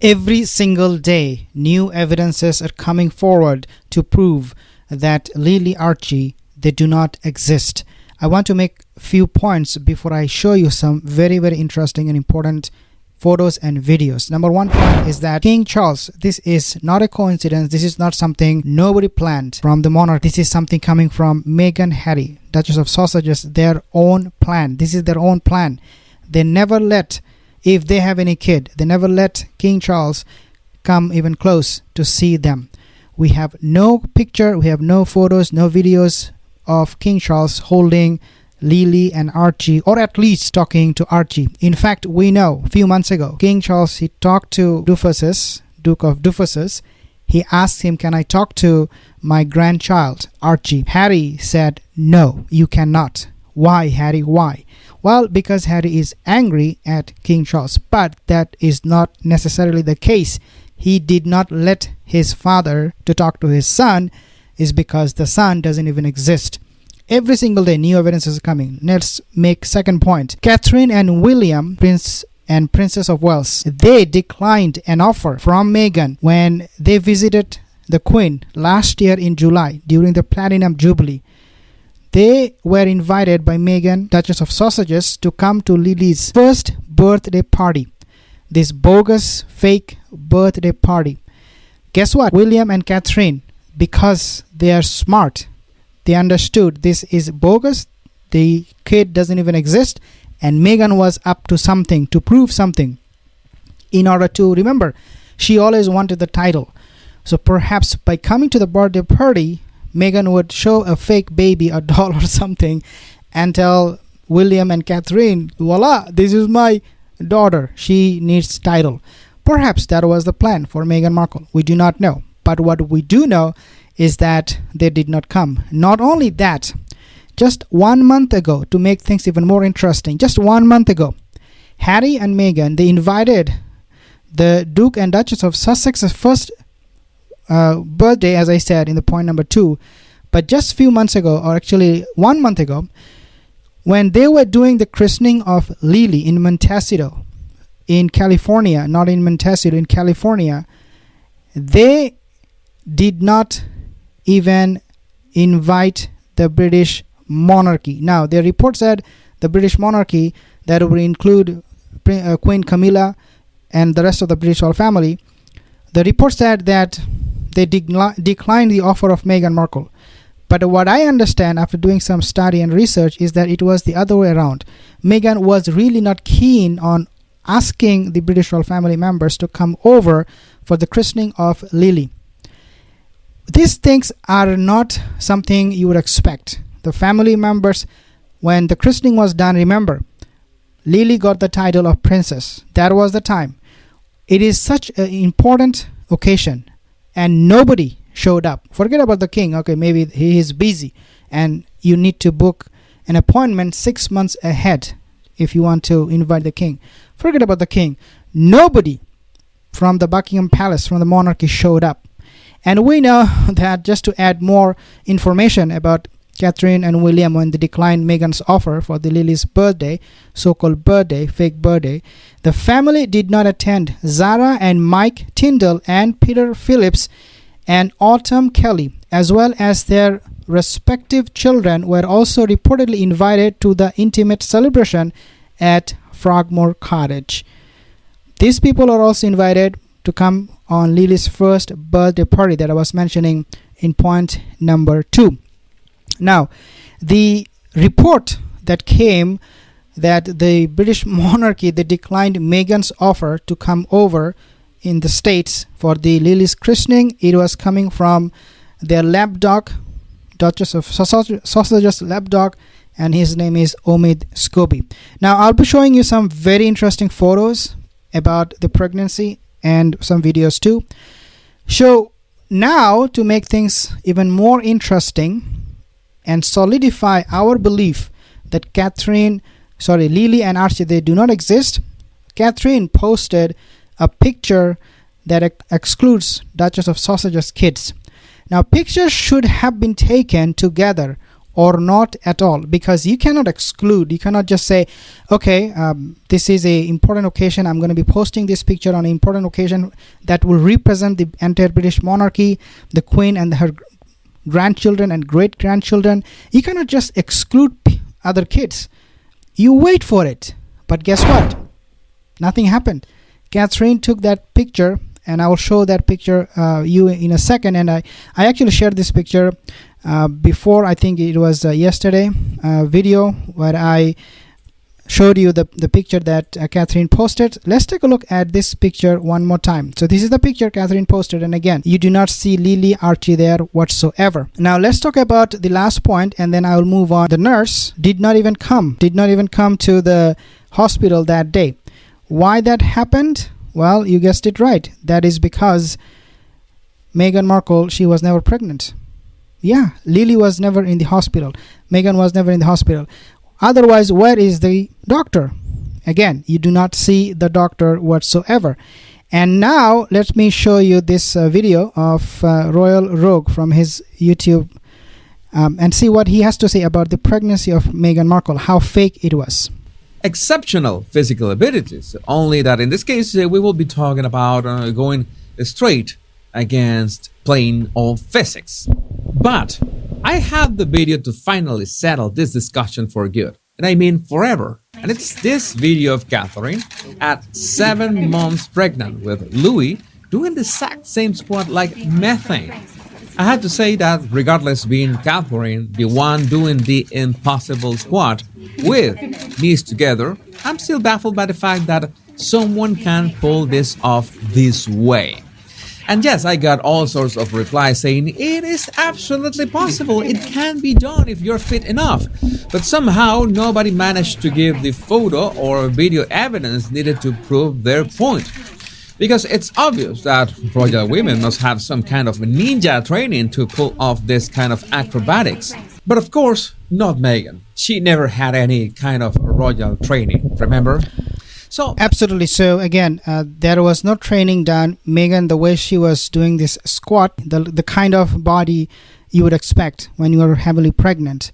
Every single day, new evidences are coming forward to prove that Lili, Archie, they do not exist. I want to make a few points before I show you some very interesting and important photos and videos. Number one point is that King Charles, this is not a coincidence. This is not something nobody planned from the monarch. This is something coming from Meghan, Harry, Duchess of Sausages, their own plan. This is their own plan. They never let, if they have any kid, they never let King Charles come even close to see them. We have no picture, we have no photos, no videos of King Charles holding Lili and Archie, or at least talking to Archie. In fact, we know a few months ago, King Charles, he talked to Duke of Duffuses. He asked him, can I talk to my grandchild, Archie? Harry said, no, you cannot. Why, Harry, why? Well, because Harry is angry at King Charles, but that is not necessarily the case. He did not let his father to talk to his son is because the son doesn't even exist. Every single day, new evidence is coming. Let's make second point. Catherine and William, Prince and Princess of Wales, they declined an offer from Meghan when they visited the Queen last year in July during the Platinum Jubilee. They were invited by Meghan, Duchess of Sausages, to come to Lili's first birthday party. This bogus, fake birthday party. Guess what? William and Catherine, because they are smart, they understood this is bogus. The kid doesn't even exist. And Meghan was up to something, to prove something. In order to, remember, she always wanted the title. So perhaps by coming to the birthday party, Meghan would show a fake baby, a doll or something, and tell William and Catherine, voila, this is my daughter. She needs title. Perhaps that was the plan for Meghan Markle. We do not know. But what we do know is that they did not come. Not only that, just 1 month ago, to make things even more interesting, just 1 month ago, Harry and Meghan, they invited the Duke and Duchess of Sussex's first birthday, as I said in the point number 2. But just few months ago, or actually 1 month ago, when they were doing the christening of Lili in Montecito, in California, not in Montecito, in California, they did not even invite the British monarchy. Now, their report said the British monarchy, that would include Queen Camilla and the rest of the British royal family. The report said that they declined the offer of Meghan Markle. But what I understand after doing some study and research is that it was the other way around. Meghan was really not keen on asking the British royal family members to come over for the christening of Lili. These things are not something you would expect. The family members, when the christening was done, remember, Lili got the title of princess. That was the time. It is such an important occasion and nobody showed up. Forget about the king. Okay, maybe he is busy and you need to book an appointment 6 months ahead if you want to invite the king. Forget about the king. Nobody from the Buckingham Palace, from the monarchy, showed up. And we know that, just to add more information about Catherine and William, when they declined Meghan's offer for the Lili's birthday, so-called birthday, fake birthday, the family did not attend. Zara and Mike Tyndall and Peter Phillips and Autumn Kelly, as well as their respective children, were also reportedly invited to the intimate celebration at Frogmore Cottage. These people are also invited to come on Lili's first birthday party that I was mentioning in point number 2. Now, the report that came that the British monarchy, they declined Meghan's offer to come over in the States for the Lili's christening, it was coming from their lapdog, Duchess of Sausages lapdog, and his name is Omid Scobie. Now, I'll be showing you some very interesting photos about the pregnancy and some videos too. So now, to make things even more interesting and solidify our belief that Lili and Archie, they do not exist, Catherine posted a picture that excludes Duchess of Sausages kids. Now, pictures should have been taken together or not at all, because you cannot exclude. You cannot just say, okay, this is a important occasion, I'm going to be posting this picture on an important occasion that will represent the entire British monarchy, the Queen and her grandchildren and great grandchildren. You cannot just exclude other kids. You wait for it. But guess what? Nothing happened. Catherine took that picture, and I will show that picture you in a second. And I actually shared this picture before, I think it was yesterday video, where I showed you the picture that Catherine posted. Let's take a look at this picture one more time. So this is the picture Catherine posted, and again, you do not see Lili, Archie there whatsoever. Now let's talk about the last point, and then I will move on. The nurse did not even come to the hospital that day. Why that happened? Well, you guessed it right. That is because Meghan Markle, she was never pregnant. Yeah, Lili was never in the hospital. Meghan was never in the hospital. Otherwise, where is the doctor? Again, you do not see the doctor whatsoever. And now, let me show you this video of Royal Rogue from his YouTube and see what he has to say about the pregnancy of Meghan Markle, how fake it was. Exceptional physical abilities, only that in this case, we will be talking about going straight against plain old physics. But I have the video to finally settle this discussion for good, and I mean forever. And it's this video of Catherine at 7 months pregnant with Louis doing the exact same squat like methane. I had to say that regardless being Catherine, the one doing the impossible squat with knees together, I'm still baffled by the fact that someone can pull this off this way. And yes, I got all sorts of replies saying it is absolutely possible, it can be done if you're fit enough. But somehow nobody managed to give the photo or video evidence needed to prove their point. Because it's obvious that royal women must have some kind of ninja training to pull off this kind of acrobatics. But of course, not Meghan. She never had any kind of royal training, remember? So absolutely. So again, there was no training done. Meghan, the way she was doing this squat, the kind of body you would expect when you are heavily pregnant.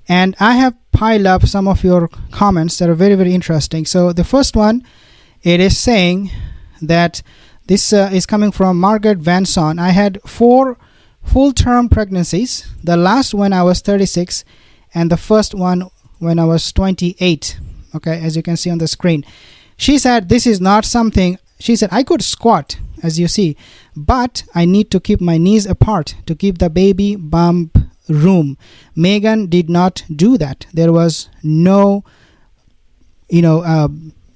And I have piled up some of your comments that are very, very interesting. So the first one, it is saying that this is coming from Margaret Van Son. I had 4 full-term pregnancies. The last when I was 36 and the first one when I was 28. Okay, as you can see on the screen. She said this is not something, she said I could squat as you see, but I need to keep my knees apart to keep the baby bump room. Meghan did not do that. There was no,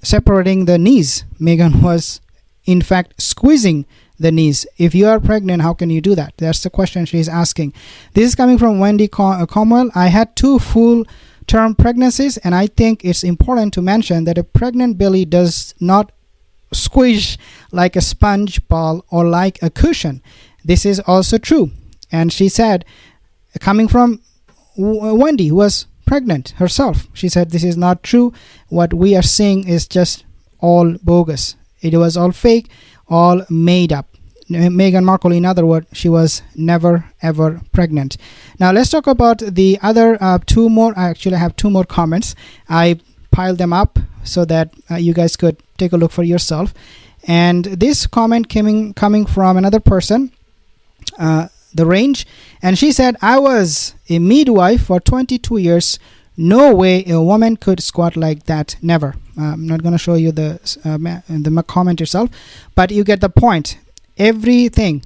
separating the knees. Meghan was in fact squeezing the knees. If you are pregnant, how can you do that? That's the question she's asking. This is coming from Wendy Comwell. I had 2 full-term pregnancies, and I think it's important to mention that a pregnant belly does not squish like a sponge ball or like a cushion. This is also true. And she said, coming from Wendy, who was pregnant herself, she said this is not true. What we are seeing is just all bogus. It was all fake, all made up. Meghan Markle, in other words, she was never ever pregnant. Now let's talk about the other 2 more. I actually have 2 more comments. I piled them up so that you guys could take a look for yourself. And this comment coming from another person, the range, and she said, I was a midwife for 22 years. No way a woman could squat like that. Never. I'm not going to show you the comment itself, but you get the point. Everything,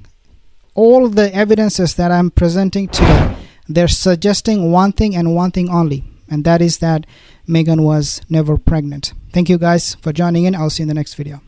all the evidences that I'm presenting today, they're suggesting one thing and one thing only, and that is that Meghan was never pregnant. Thank you guys for joining in. I'll see you in the next video.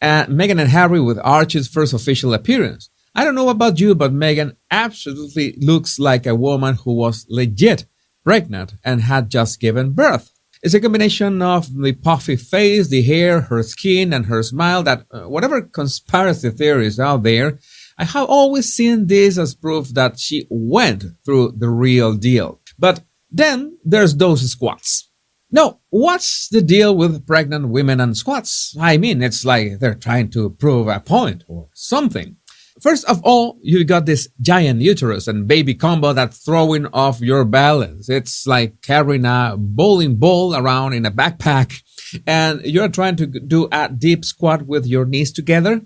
Meghan and Harry with Archie's first official appearance. I don't know about you, but Meghan absolutely looks like a woman who was legit pregnant and had just given birth. It's a combination of the puffy face, the hair, her skin, and her smile that, whatever conspiracy theories out there, I have always seen this as proof that she went through the real deal. But then there's those squats. No, what's the deal with pregnant women and squats? I mean, it's like they're trying to prove a point or something. First of all, you got this giant uterus and baby combo that's throwing off your balance. It's like carrying a bowling ball around in a backpack and you're trying to do a deep squat with your knees together.